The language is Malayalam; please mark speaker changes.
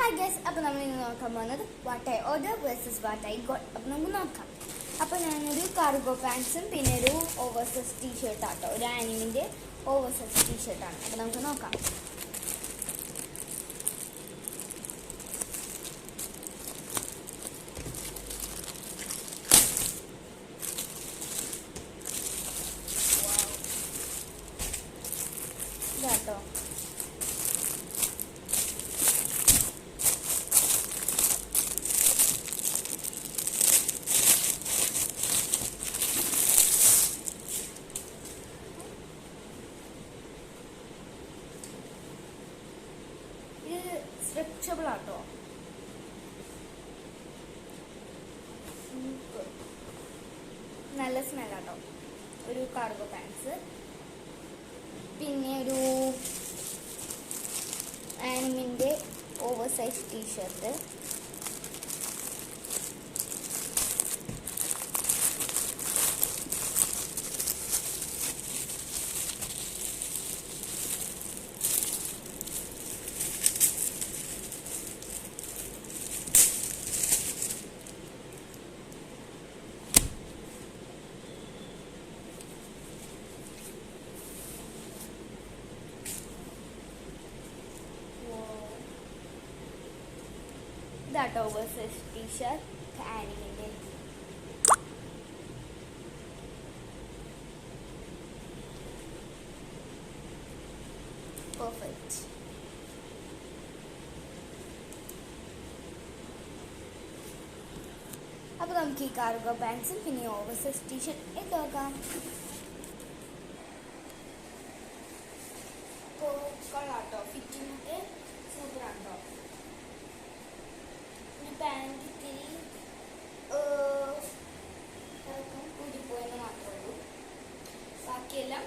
Speaker 1: ഹായ് ഗൈസ്, അപ്പോൾ നമ്മൾ ഇന്ന് നോക്കാൻ പോകുന്നത് what I order versus what I got. അപ്പോൾ നമുക്ക് നോക്കാം. അപ്പോൾ ഞാനൊരു കാർഗോ പാൻസും പിന്നെ ഒരു ഓവർസൈസ് ടീഷർട്ടാട്ടോ, ഒരു ആനിമിൻ്റെ ഓവർസൈസ് ടീഷർട്ടാണ്. അപ്പോൾ നമുക്ക് നോക്കാം. ഇതാട്ടോ, ഇത് സ്ട്രെച്ചബിൾ ആട്ടോ. നല്ല സ്മെല്ലാട്ടോ. ഒരു കാർഗോ പാൻസ്, പിന്നെ ഒരു ആനിമിൻ്റെ ഓവർസൈസ് ടീഷർട്ട്, ഇതാട്ടോ ഓവർസൈസ് ടീഷർട്ട് ആനിമിൻ്റെ. പെർഫെക്റ്റ്. അപ്പോൾ നമുക്ക് ഈ കാർഗോ പാൻസും പിന്നെ ഓവർസൈസ് ടീഷർട്ട് ഇട്ട് നോക്കാം. കൊള്ളാട്ടോ, ഫിറ്റിംഗ് സൂപ്പറാട്ടോ. പാൻറ് ഇത്തിരി കൂടിപ്പോയെന്ന് മാത്രമേ ഉള്ളൂ, ബാക്കിയെല്ലാം